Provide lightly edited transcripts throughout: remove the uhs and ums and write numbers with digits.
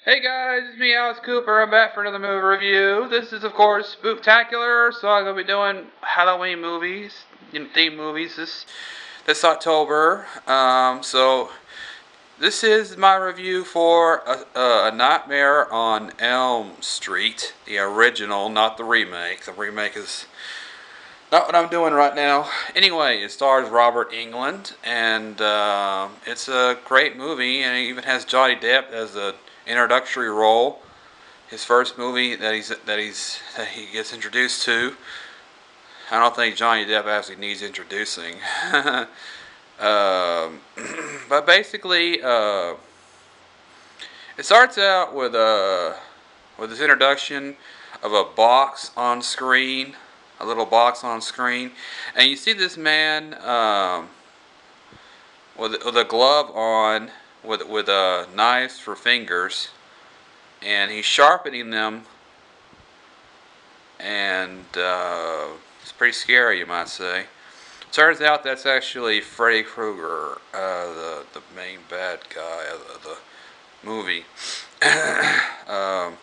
Hey guys, it's me, Alex Cooper. I'm back for another movie review. This is, of course, Spooktacular, so I'm going to be doing Halloween movies, theme movies this October. So this is my review for a Nightmare on Elm Street, the original, not the remake. The remake is not what I'm doing right now. Anyway, it stars Robert Englund, and it's a great movie, and it even has Johnny Depp as a introductory role. His first movie that he gets introduced to. I don't think Johnny Depp actually needs introducing. But basically, it starts out with this introduction of a box on screen, a little box on screen, and you see this man with a glove on, with knives for fingers, and he's sharpening them, and it's pretty scary, you might say. Turns out that's actually Freddy Krueger, the main bad guy of the movie. um,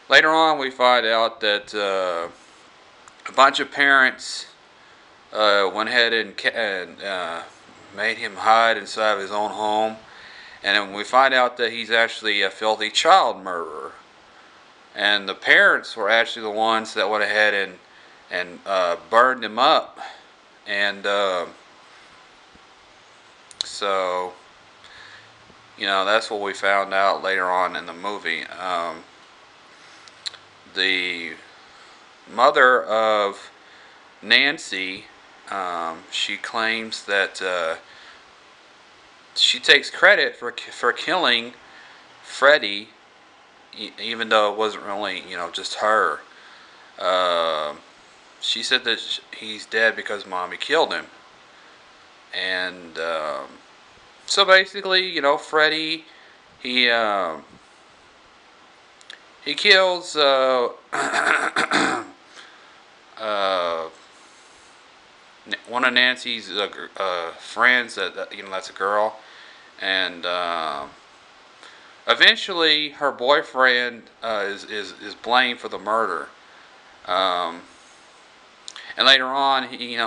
Later on, we find out that a bunch of parents went ahead and made him hide inside of his own home. And then we find out that he's actually a filthy child murderer. And the parents were actually the ones that went ahead and burned him up. And so, that's what we found out later on in the movie. The mother of Nancy, she claims that she takes credit for killing Freddy, even though it wasn't really, just her. She said that he's dead because Mommy killed him. And so basically, Freddy, he kills one of Nancy's friends. That's a girl, and eventually her boyfriend is blamed for the murder. And later on, he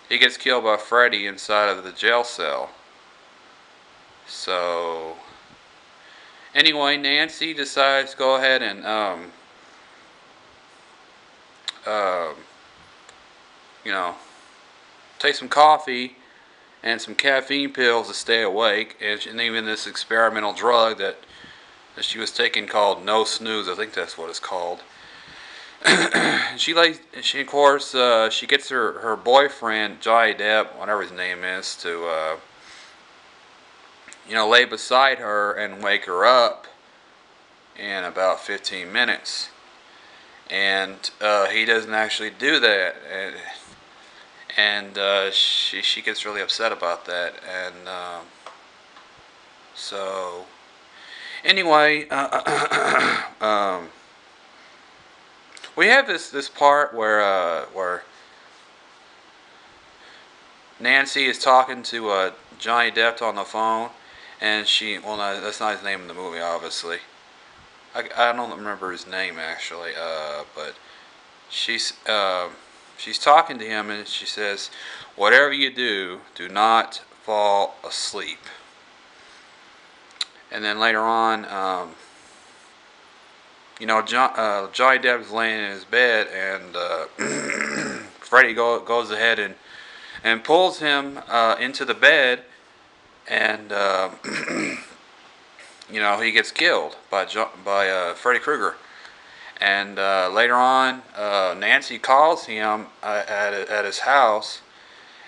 gets killed by Freddy inside of the jail cell. So anyway, Nancy decides to go ahead and uh, take some coffee and some caffeine pills to stay awake, and even this experimental drug that she was taking called No Snooze. I think that's what it's called. She of course, she gets her boyfriend Johnny Depp, whatever his name is, to lay beside her and wake her up in about 15 minutes. And he doesn't actually do that, and she gets really upset about that. And so anyway, we have this part where Nancy is talking to Johnny Depp on the phone, and no, that's not his name in the movie, obviously. I don't remember his name actually, but she's talking to him, and she says, "Whatever you do, do not fall asleep." And then later on, Johnny Depp's laying in his bed, and Freddy goes ahead and pulls him into the bed, and he gets killed by Freddy Krueger. And later on, Nancy calls him at his house,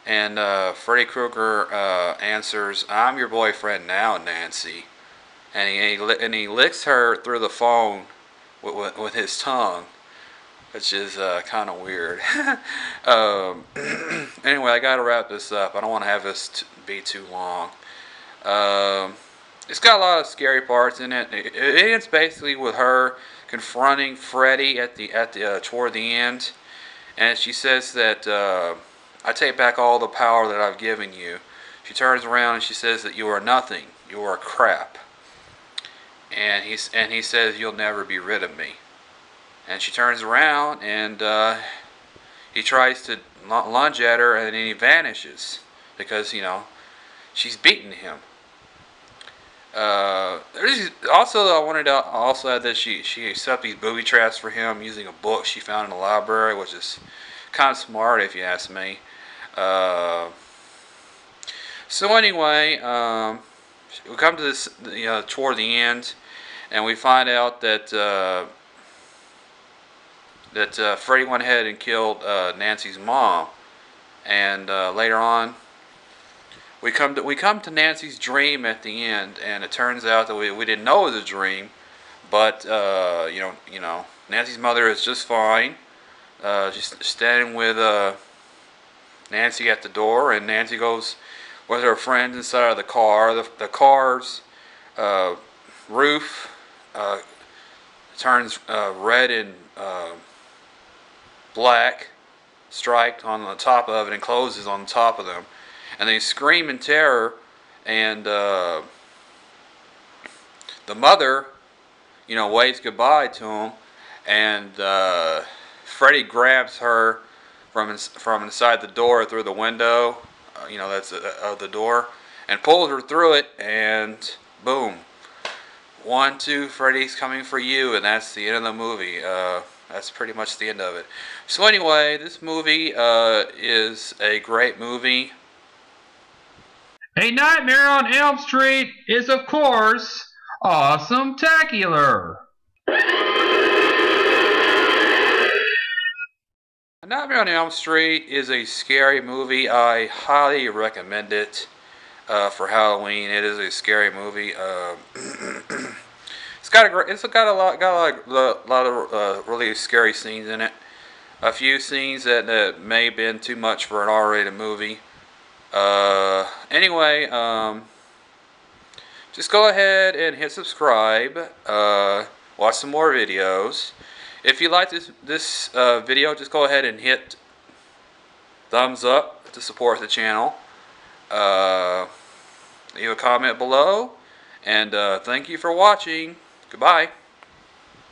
and Freddy Krueger answers, "I'm your boyfriend now, Nancy." and he licks her through the phone with his tongue, which is kind of weird. um, anyway, I gotta wrap this up. I don't want to have this be too long. Um, it's got a lot of scary parts in it. It ends basically with her confronting Freddy at the toward the end, and she says that I take back all the power that I've given you. She turns around and she says that you are nothing. You are crap. And he says you'll never be rid of me. And she turns around and he tries to lunge at her, and then he vanishes because she's beaten him. Also, I wanted to also add that she set up these booby traps for him using a book she found in the library, which is kind of smart if you ask me. So anyway, we come to this toward the end, and we find out that Freddy went ahead and killed Nancy's mom, and later on we come to Nancy's dream at the end, and it turns out that we didn't know it was a dream, but Nancy's mother is just fine. She's standing with Nancy at the door, and Nancy goes with her friends inside of the car. The car's roof turns red and black, striped on the top of it, and closes on the top of them. And they scream in terror, and the mother, waves goodbye to him, and Freddy grabs her from inside the door through the window, that's of the door, and pulls her through it, and boom. 1, 2, Freddy's coming for you, and that's the end of the movie. That's pretty much the end of it. So anyway, this movie is a great movie. A Nightmare on Elm Street is, of course, awesome-tacular. A Nightmare on Elm Street is a scary movie. I highly recommend it for Halloween. It is a scary movie. It's got a lot of really scary scenes in it. A few scenes that may have been too much for an R-rated movie. Anyway, just go ahead and hit subscribe. Watch some more videos. If you like this video, just go ahead and hit thumbs up to support the channel. Leave a comment below, and thank you for watching. Goodbye.